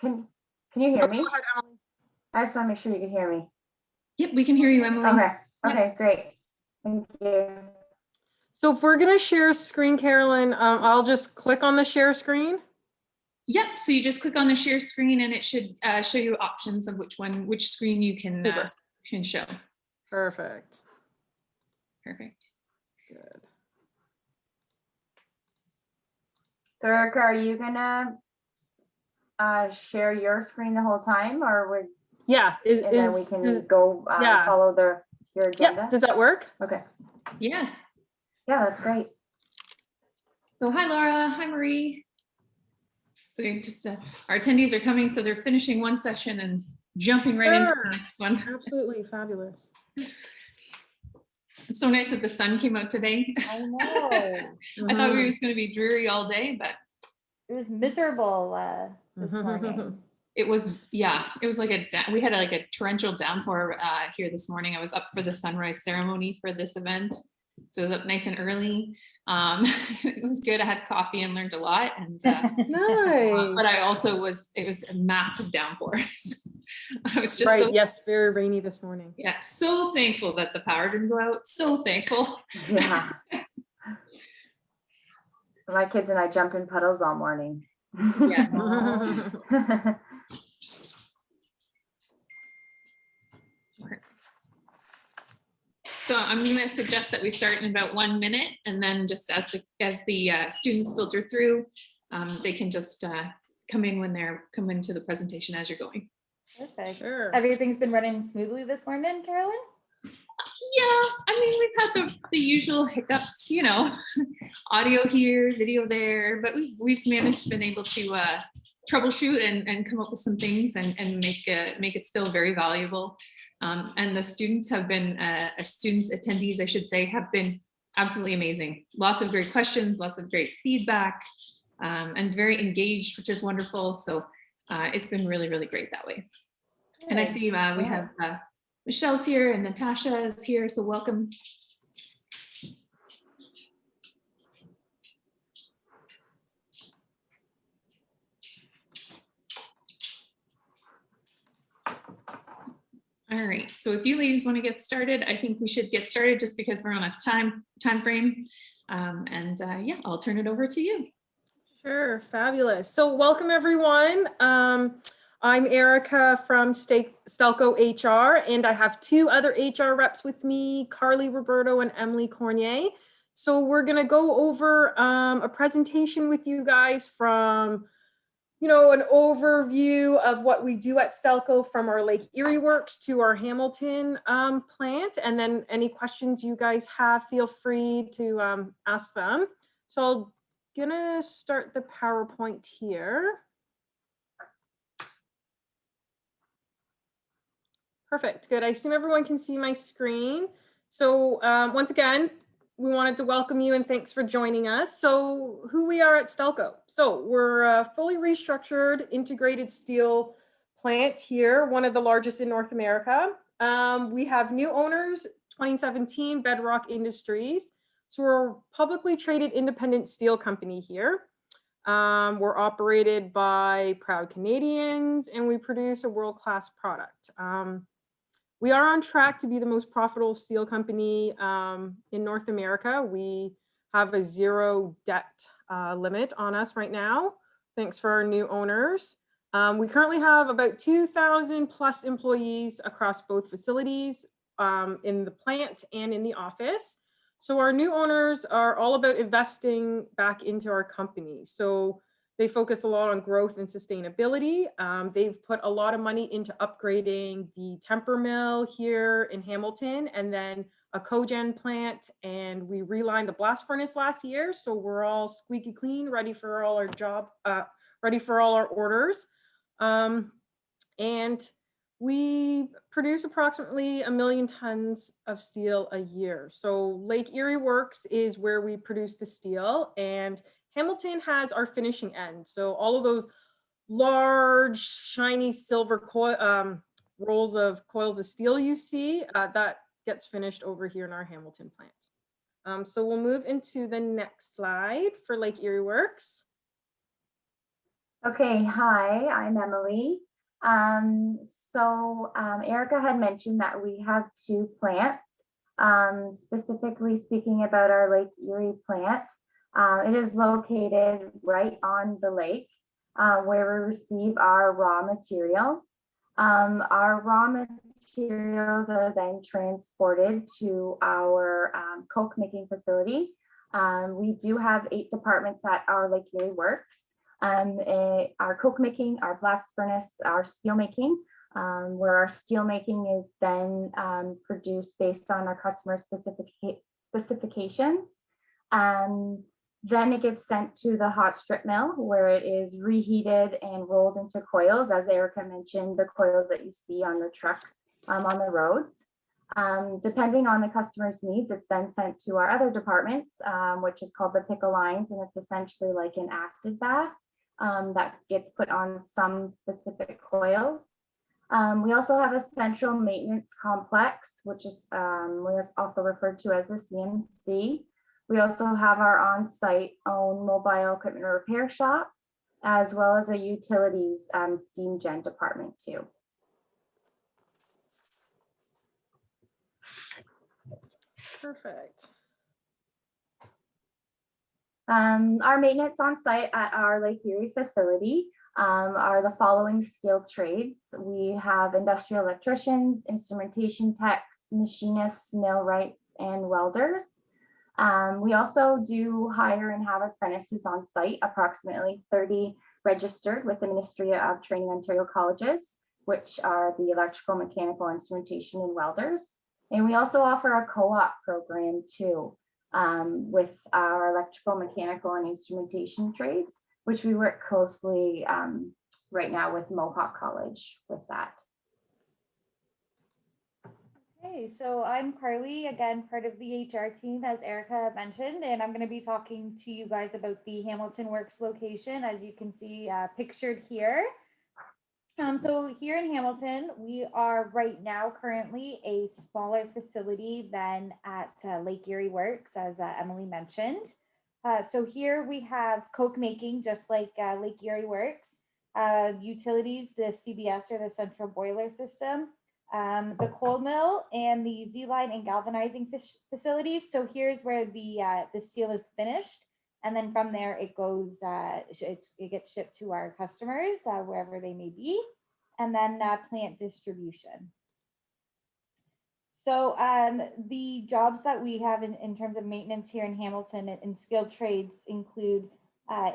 Can you hear me? Go ahead, Emily. I just want to make sure you can hear me. Yep, we can hear you, Emily. Okay. Okay, great. Thank you. So if we're gonna share screen, Carolyn, I'll just click on the share screen. Yep, so you just click on the share screen and it should show you options of which screen you can show. Perfect. Perfect. Good. So Erica, are you gonna share your screen the whole time, or would Yeah, then we can go follow your agenda? Yep. Does that work? Okay. Yes. Yeah, that's great. So hi Laura, hi Marie. So we just our attendees are coming, so they're finishing one session and jumping right into the next one. Absolutely fabulous. It's so nice that the sun came out today. I know. I thought it was going to be dreary all day, but it was miserable this morning. It was, yeah, it was like we had like a torrential downpour here this morning. I was up for the sunrise ceremony for this event. So I was up nice and early. It was good. I had coffee and learned a lot. And nice. But I also it was a massive downpour. I was just right. Yes, very rainy this morning. Yeah, so thankful that the power didn't go out. So thankful. Yeah. My kids and I jumped in puddles all morning. Yeah. So I'm going to suggest that we start in about 1 minute, and then just as the students filter through, they can just come into the presentation as you're going. Perfect. Sure. Everything's been running smoothly this morning, Carolyn? Yeah, I mean, we've had the usual hiccups, you know, audio here, video there, but we've been able to troubleshoot and come up with some things and make it still very valuable. And the students have been, attendees, I should say, have been absolutely amazing. Lots of great questions, lots of great feedback, and very engaged, which is wonderful. So it's been really, really great that way. Good. And I see we have Michelle's here and Natasha is here, so welcome. All right, so if you ladies want to get started, I think we should get started just because we're on a time frame. Yeah, I'll turn it over to you. Sure, fabulous. So welcome everyone. I'm Erica from Stelco HR, and I have two other HR reps with me, Carly Roberto and Emily Cornier. So we're gonna go over a presentation with you guys from, you know, an overview of what we do at Stelco, from our Lake Erie Works to our Hamilton plant. And then any questions you guys have, feel free to ask them. So I'm gonna start the PowerPoint here. Perfect, good. I assume everyone can see my screen. So once again, we wanted to welcome you and thanks for joining us. So who we are at Stelco. So we're a fully restructured integrated steel plant here, one of the largest in North America. We have new owners, 2017, Bedrock Industries. So we're a publicly traded independent steel company here. We're operated by proud Canadians and we produce a world-class product. We are on track to be the most profitable steel company in North America. We have a zero debt limit on us right now, thanks for our new owners. We currently have about 2,000 plus employees across both facilities, in the plant and in the office. So our new owners are all about investing back into our company. So they focus a lot on growth and sustainability. They've put a lot of money into upgrading the temper mill here in Hamilton, and then a cogen plant, and we relined the blast furnace last year. So we're all squeaky clean, ready for all our orders. And we produce approximately 1 million tons of steel a year. So Lake Erie Works is where we produce the steel, and Hamilton has our finishing end. So all of those large, shiny silver rolls of coils of steel you see, that gets finished over here in our Hamilton plant. So we'll move into the next slide for Lake Erie Works. Okay, hi, I'm Emily. Erica had mentioned that we have two plants, specifically speaking about our Lake Erie plant. It is located right on the lake where we receive our raw materials. Our raw materials are then transported to our Coke making facility. We do have 8 departments at our Lake Erie Works. Our coke making, our blast furnace, our steel making, where our steel making is then produced based on our customer specifications. Then it gets sent to the hot strip mill where it is reheated and rolled into coils, as Erica mentioned, the coils that you see on the trucks on the roads. Depending on the customer's needs, it's then sent to our other departments, which is called the pickle lines, and it's essentially like an acid bath that gets put on some specific coils. We also have a central maintenance complex, which is also referred to as a CMC. We also have our on-site own mobile equipment repair shop, as well as a utilities steam gen department too. Perfect. Our maintenance on site at our Lake Erie facility are the following skilled trades. We have industrial electricians, instrumentation techs, machinists, millwrights, and welders. We also do hire and have apprentices on site, approximately 30 registered with the Ministry of Training Ontario colleges, which are the electrical, mechanical, instrumentation, and welders. And we also offer a co-op program too, with our electrical, mechanical, and instrumentation trades, which we work closely right now with Mohawk College with that. Okay, so I'm Carly, again, part of the HR team, as Erica mentioned, and I'm going to be talking to you guys about the Hamilton Works location, as you can see pictured here. So here in Hamilton, we are right now currently a smaller facility than at Lake Erie Works, as Emily mentioned. So here we have coke making, just like Lake Erie Works, utilities, the CBS or the central boiler system, the coal mill, and the Z-line and galvanizing facilities. So here's where the steel is finished. And then from there, it goes, it gets shipped to our customers, wherever they may be, and then plant distribution. So the jobs that we have in terms of maintenance here in Hamilton and skilled trades include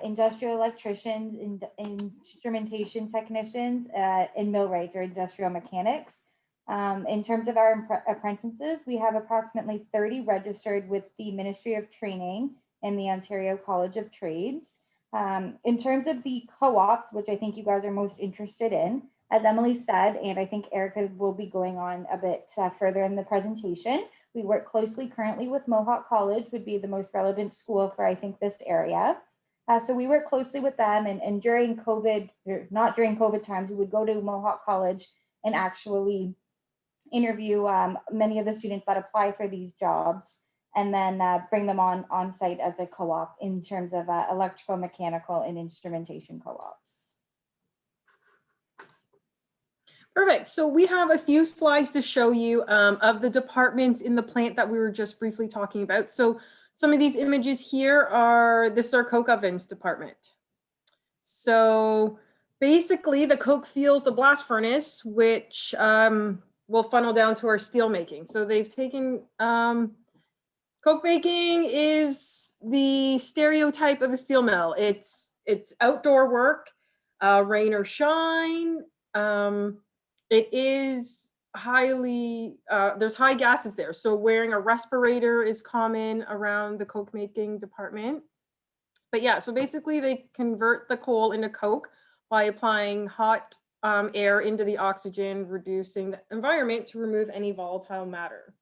industrial electricians, instrumentation technicians, and millwrights or industrial mechanics. In terms of our apprentices, we have approximately 30 registered with the Ministry of Training and the Ontario College of Trades. In terms of the co-ops, which I think you guys are most interested in, as Emily said, and I think Erica will be going on a bit further in the presentation, we work closely currently with Mohawk College, would be the most relevant school for, I think, this area. So we work closely with them, and during COVID, or not during COVID times, we would go to Mohawk College and actually interview many of the students that apply for these jobs, and then bring them on site as a co-op in terms of electrical, mechanical, and instrumentation co-ops. Perfect. So we have a few slides to show you of the departments in the plant that we were just briefly talking about. So some of these images here are, this is our coke ovens department. So basically the coke fuels the blast furnace, which will funnel down to our steel making. So they've taken, coke making is the stereotype of a steel mill. It's outdoor work, rain or shine. It is highly, there's high gases there. So wearing a respirator is common around the coke making department. But yeah, so basically they convert the coal into coke by applying hot air into the oxygen, reducing the environment to remove any volatile matter.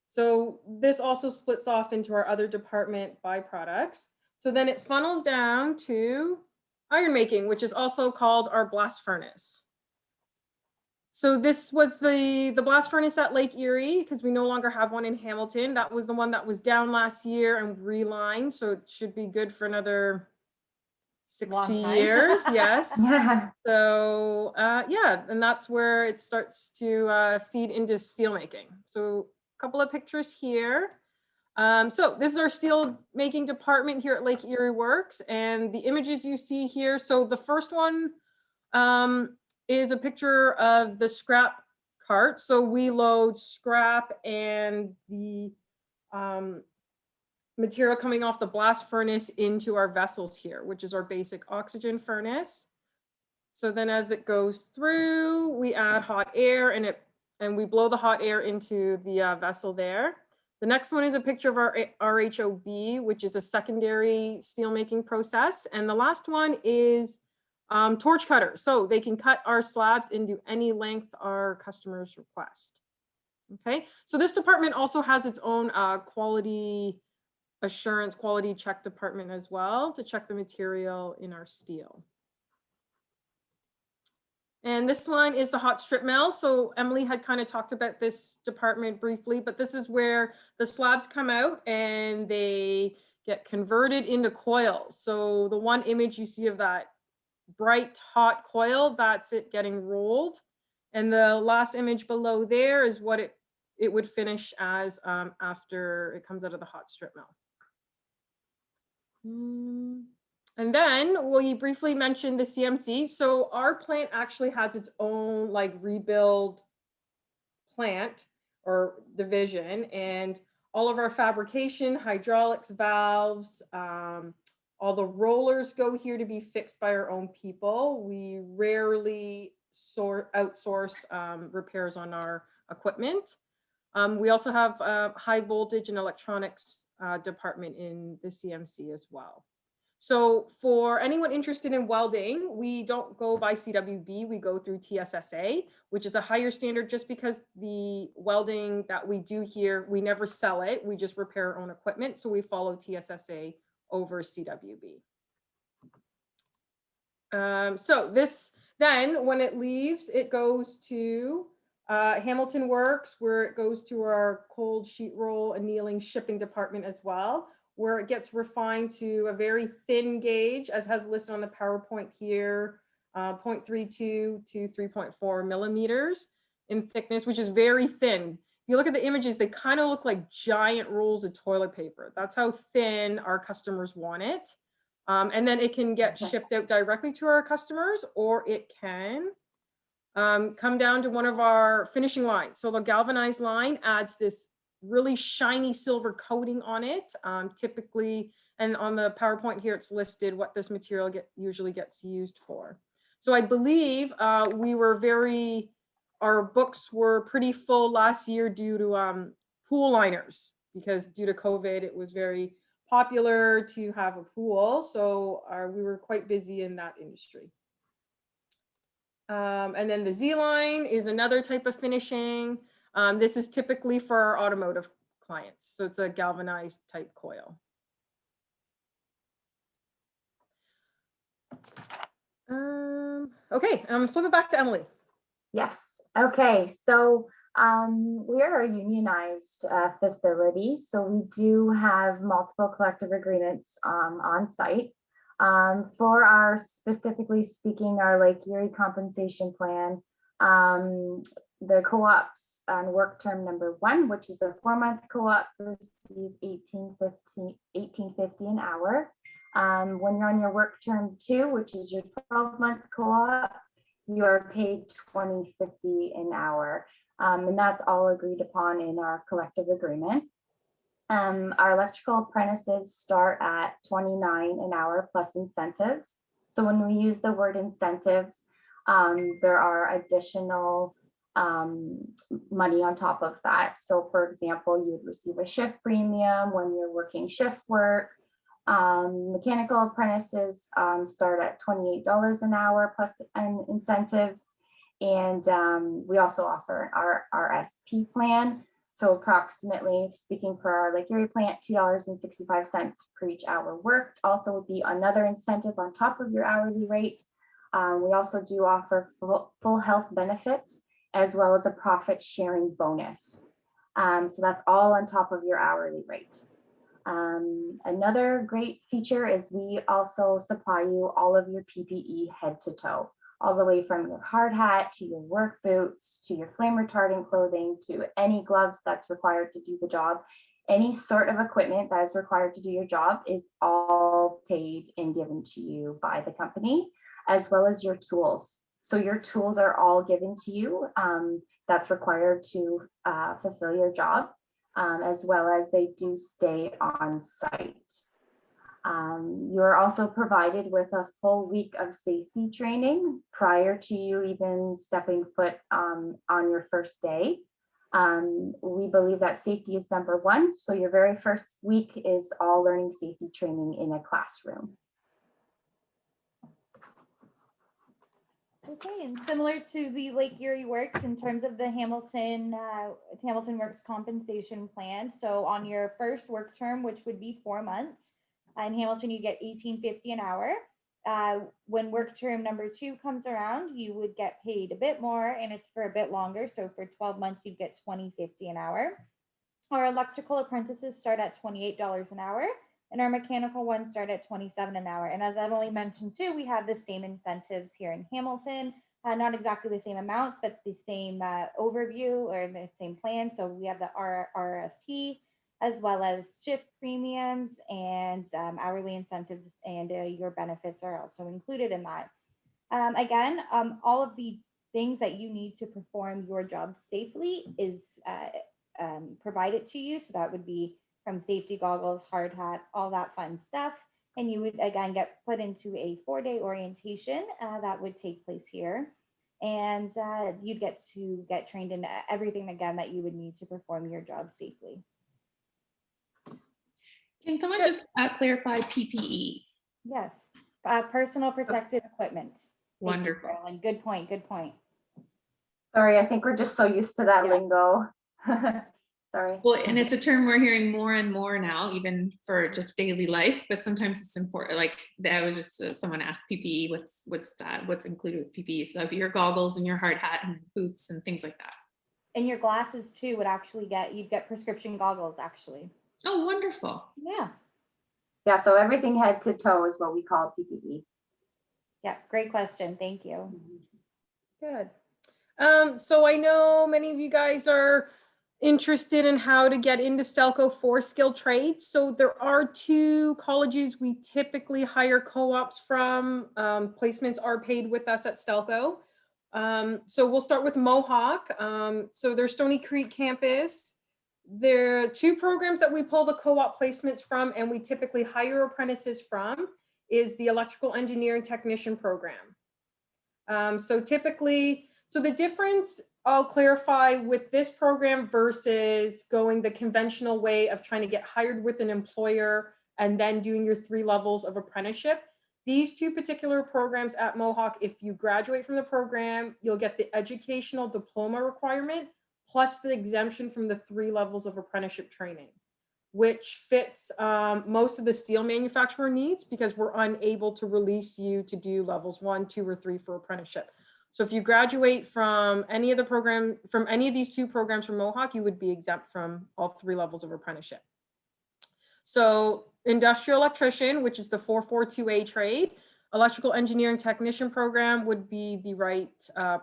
So this also splits off into our other department byproducts. So then it funnels down to iron making, which is also called our blast furnace. So this was the blast furnace at Lake Erie, because we no longer have one in Hamilton. That was the one that was down last year and relined. So it should be good for another 60 Long time. years, yes. Yeah. So yeah, and that's where it starts to feed into steelmaking. So a couple of pictures here. So this is our steel making department here at Lake Erie Works, and the images you see here. So the first one is a picture of the scrap cart. So we load scrap and the material coming off the blast furnace into our vessels here, which is our basic oxygen furnace. So then as it goes through, we add hot air and we blow the hot air into the vessel there. The next one is a picture of our RHOB, which is a secondary steelmaking process. And the last one is torch cutters. So they can cut our slabs into any length our customers request. Okay, so this department also has its own quality assurance, quality check department as well to check the material in our steel. And this one is the hot strip mill. So Emily had kind of talked about this department briefly, but this is where the slabs come out and they get converted into coils. So the one image you see of that bright hot coil, that's it getting rolled. And the last image below there is what it would finish as after it comes out of the hot strip mill. And then we briefly mentioned the CMC. So our plant actually has its own like rebuild plant or division, and all of our fabrication, hydraulics, valves, all the rollers go here to be fixed by our own people. We rarely outsource repairs on our equipment. We also have high voltage and electronics department in the CMC as well. So for anyone interested in welding, we don't go by CWB, we go through TSSA, which is a higher standard just because the welding that we do here, we never sell it, we just repair our own equipment. So we follow TSSA over CWB. So this, then when it leaves, it goes to Hamilton Works, where it goes to our cold sheet roll annealing shipping department as well, where it gets refined to a very thin gauge, as has listed on the PowerPoint here, 0.32 to 3.4 millimeters in thickness, which is very thin. If you look at the images, they kind of look like giant rolls of toilet paper. That's how thin our customers want it. And then it can get shipped out directly to our customers, or it can come down to one of our finishing lines. So the galvanized line adds this really shiny silver coating on it, typically, and on the PowerPoint here, it's listed what this material usually gets used for. So I believe our books were pretty full last year due to pool liners, because due to COVID, it was very popular to have a pool. So we were quite busy in that industry. And then the Z line is another type of finishing. This is typically for our automotive clients. So it's a galvanized type coil. Okay, I'm flipping back to Emily. Yes. Okay. So we are a unionized facility. So we do have multiple collective agreements on site. For our, specifically speaking, our Lake Erie compensation plan, the co-ops on work term number 1, which is a 4-month co-op, receive $18.50 an hour. When you're on your work term 2, which is your 12-month co-op, you are paid $20.50 an hour. And that's all agreed upon in our collective agreement. Our electrical apprentices start at $29 an hour plus incentives. So when we use the word incentives, there are additional money on top of that. So for example, you would receive a shift premium when you're working shift work. Mechanical apprentices start at $28 an hour plus incentives. And we also offer our SP plan. So approximately, speaking for our Lake Erie plant, $2.65 per each hour worked also would be another incentive on top of your hourly rate. We also do offer full health benefits as well as a profit sharing bonus. So that's all on top of your hourly rate. Another great feature is we also supply you all of your PPE head to toe, all the way from your hard hat to your work boots to your flame retardant clothing to any gloves that's required to do the job. Any sort of equipment that is required to do your job is all paid and given to you by the company, as well as your tools. So your tools are all given to you that's required to fulfill your job, as well as they do stay on site. You're also provided with a full week of safety training prior to you even stepping foot on your first day. We believe that safety is number one. So your very first week is all learning safety training in a classroom. Okay, and similar to the Lake Erie Works in terms of the Hamilton Works compensation plan. So on your first work term, which would be 4 months, in Hamilton, you get $18.50 an hour. When work term number 2 comes around, you would get paid a bit more, and it's for a bit longer. So for 12 months, you'd get $20.50 an hour. Our electrical apprentices start at $28 an hour, and our mechanical ones start at $27 an hour. And as Emily mentioned too, we have the same incentives here in Hamilton, not exactly the same amounts, but the same overview or the same plan. So we have the RRSP, as well as shift premiums and hourly incentives, and your benefits are also included in that. Again, all of the things that you need to perform your job safely is provided to you. So that would be from safety goggles, hard hat, all that fun stuff. And you would again get put into a 4-day orientation that would take place here. And you'd get to get trained in everything again that you would need to perform your job safely. Can someone just clarify PPE? Yes, personal protective equipment. Wonderful. And good point, good point. Sorry, I think we're just so used to that Yeah. lingo. Sorry. Well, and it's a term we're hearing more and more now, even for just daily life, but sometimes it's important. Like that was just someone asked PPE, what's that? What's included with PPE? So that'd be your goggles and your hard hat and boots and things like that. And your glasses too would actually you'd get prescription goggles actually. Oh, wonderful. Yeah. Yeah, so everything head to toe is what we call PPE. Yeah, great question. Thank you. Good. So I know many of you guys are interested in how to get into Stelco for skilled trades. So there are 2 colleges we typically hire co-ops from. Placements are paid with us at Stelco. So we'll start with Mohawk. So their Stony Creek campus. There are 2 programs that we pull the co-op placements from, and we typically hire apprentices from, is the electrical engineering technician program. So the difference I'll clarify with this program versus going the conventional way of trying to get hired with an employer and then doing your 3 levels of apprenticeship. These 2 particular programs at Mohawk, if you graduate from the program, you'll get the educational diploma requirement plus the exemption from the 3 levels of apprenticeship training, which fits most of the steel manufacturer needs because we're unable to release you to do levels 1, 2, or 3 for apprenticeship. So if you graduate from any of these 2 programs from Mohawk, you would be exempt from all 3 levels of apprenticeship. So industrial electrician, which is the 442A trade, electrical engineering technician program would be the right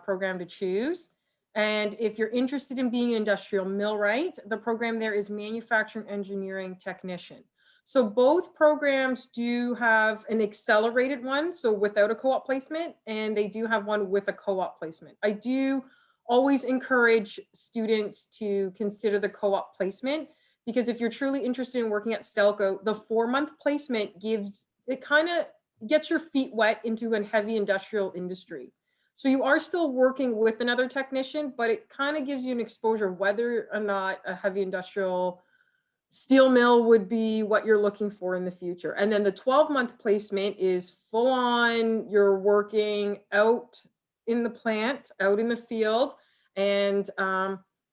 program to choose. And if you're interested in being an industrial millwright, the program there is manufacturing engineering technician. So both programs do have an accelerated one, so without a co-op placement, and they do have one with a co-op placement. I do always encourage students to consider the co-op placement, because if you're truly interested in working at Stelco, the 4-month placement kind of gets your feet wet into a heavy industrial industry. So you are still working with another technician, but it kind of gives you an exposure whether or not a heavy industrial steel mill would be what you're looking for in the future. And then the 12-month placement is full on, you're working out in the plant, out in the field. And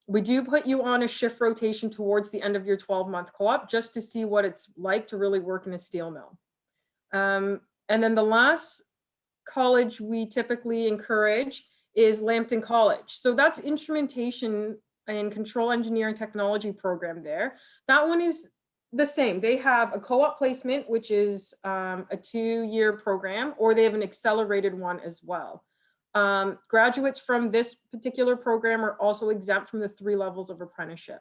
we do put you on a shift rotation towards the end of your 12-month co-op just to see what it's like to really work in a steel mill. And then the last college we typically encourage is Lambton College. So that's instrumentation and control engineering technology program there. That one is the same. They have a co-op placement, which is a 2-year program, or they have an accelerated one as well. Graduates from this particular program are also exempt from the 3 levels of apprenticeship.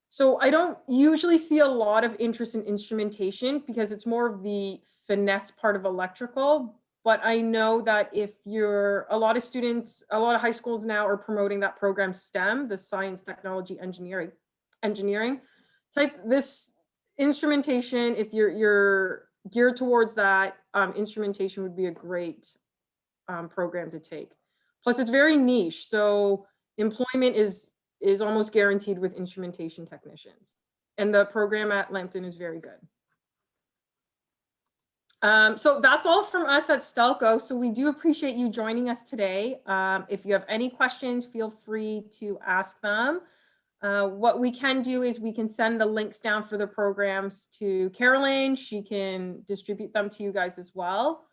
So I don't usually see a lot of interest in instrumentation because it's more of the finesse part of electrical. But I know that if you're, a lot of students, a lot of high schools now are promoting that program STEM, the science, technology, engineering type. This instrumentation, if you're geared towards that, instrumentation would be a great program to take. Plus it's very niche, so employment is almost guaranteed with instrumentation technicians. And the program at Lambton is very good. So that's all from us at Stelco. So we do appreciate you joining us today. If you have any questions, feel free to ask them. What we can do is we can send the links down for the programs to Carolyn. She can distribute them to you guys as well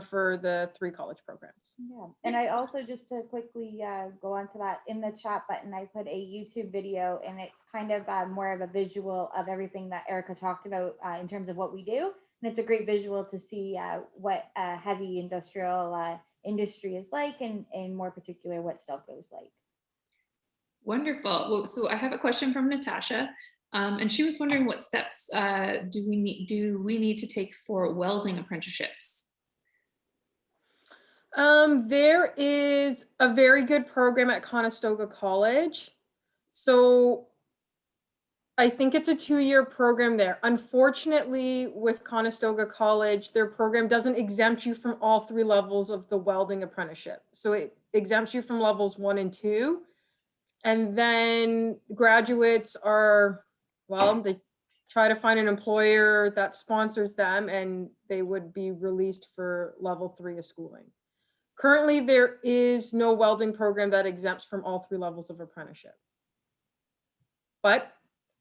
for the 3 college programs. Yeah, and I also, just to quickly go on to that, in the chat button, I put a YouTube video, and it's kind of more of a visual of everything that Erica talked about in terms of what we do. And it's a great visual to see what heavy industrial industry is like, and more particular, what Stelco is like. Wonderful. Well, so I have a question from Natasha, and she was wondering what steps do we need to take for welding apprenticeships? There is a very good program at Conestoga College. So I think it's a 2-year program there. Unfortunately, with Conestoga College, their program doesn't exempt you from all 3 levels of the welding apprenticeship. So it exempts you from levels 1 and 2. And then graduates are, well, they try to find an employer that sponsors them, and they would be released for level 3 of schooling. Currently, there is no welding program that exempts from all 3 levels of apprenticeship. But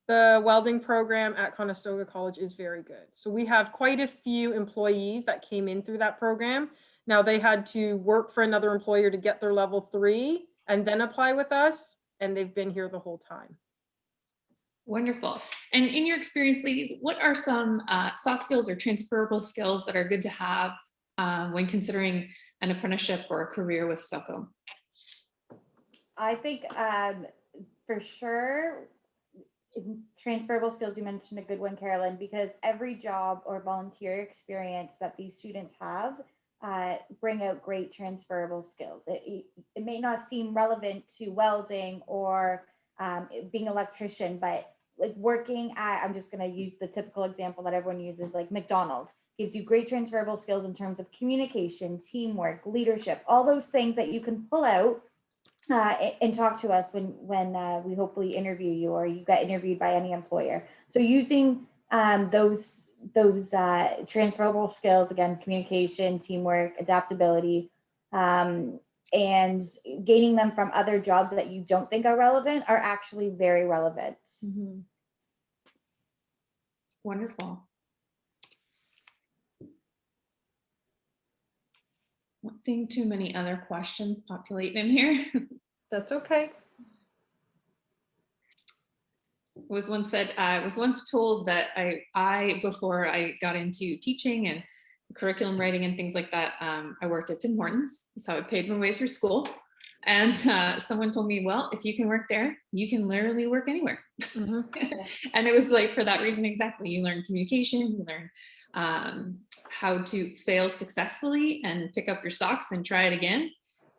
the welding program at Conestoga College is very good. So we have quite a few employees that came in through that program. Now they had to work for another employer to get their level 3 and then apply with us, and they've been here the whole time. Wonderful. And in your experience, ladies, what are some soft skills or transferable skills that are good to have when considering an apprenticeship or a career with Stelco? I think for sure, transferable skills, you mentioned a good one, Carolyn, because every job or volunteer experience that these students have bring out great transferable skills. It may not seem relevant to welding or being an electrician, but like working at, I'm just going to use the typical example that everyone uses, like McDonald's, gives you great transferable skills in terms of communication, teamwork, leadership, all those things that you can pull out and talk to us when we hopefully interview you, or you get interviewed by any employer. So using those transferable skills, again, communication, teamwork, adaptability, and gaining them from other jobs that you don't think are relevant are actually very relevant. Mm-hmm. Wonderful. Not seeing too many other questions populate in here. That's okay. Was once said, I was once told that I before I got into teaching and curriculum writing and things like that, I worked at Tim Hortons. That's how I paid my way through school. And someone told me, well, if you can work there, you can literally work anywhere. Mm-hmm. And it was like, for that reason, exactly. You learn communication, you learn how to fail successfully and pick up your socks and try it again.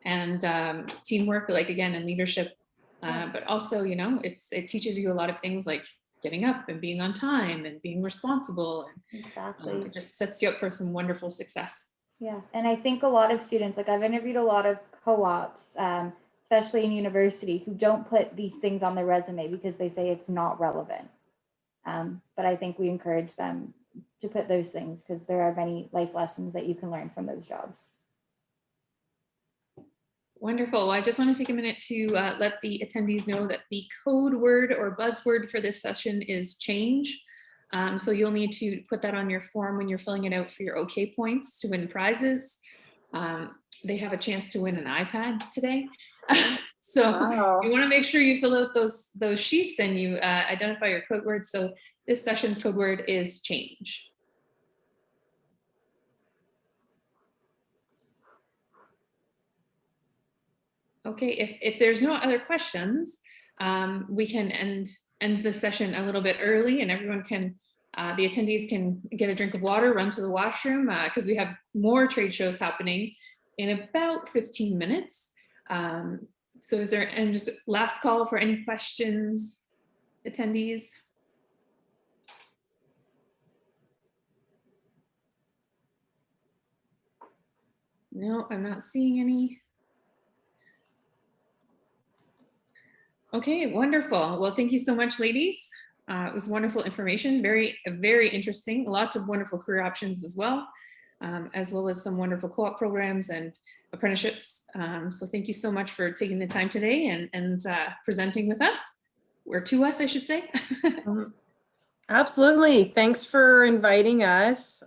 And teamwork, like again, and leadership. But also, you know, it teaches you a lot of things like getting up and being on time and being responsible. And, Exactly. it just sets you up for some wonderful success. Yeah, and I think a lot of students, like I've interviewed a lot of co-ops, especially in university, who don't put these things on their resume because they say it's not relevant. But I think we encourage them to put those things because there are many life lessons that you can learn from those jobs. Wonderful. Well, I just want to take a minute to let the attendees know that the code word or buzzword for this session is change. So you'll need to put that on your form when you're filling it out for your OK points to win prizes. They have a chance to win an iPad today. So Wow. you want to make sure you fill out those sheets and you identify your code word. So this session's code word is change. Okay, if there's no other questions, we can end the session a little bit early, and everyone can, the attendees can get a drink of water, run to the washroom, because we have more trade shows happening in about 15 minutes. So is there, and just last call for any questions, attendees? No, I'm not seeing any. Okay, wonderful. Well, thank you so much, ladies. It was wonderful information, very interesting. Lots of wonderful career options as well as some wonderful co-op programs and apprenticeships. So thank you so much for taking the time today and presenting with us, or to us, I should say. Absolutely. Thanks for inviting us.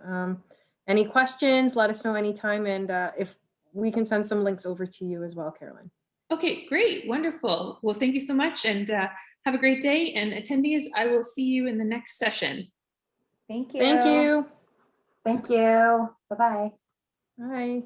Any questions, let us know anytime. And if we can send some links over to you as well, Caroline. Okay, great, wonderful. Well, thank you so much, and have a great day. And attendees, I will see you in the next session. Thank you. Thank you. Thank you. Bye-bye. Bye.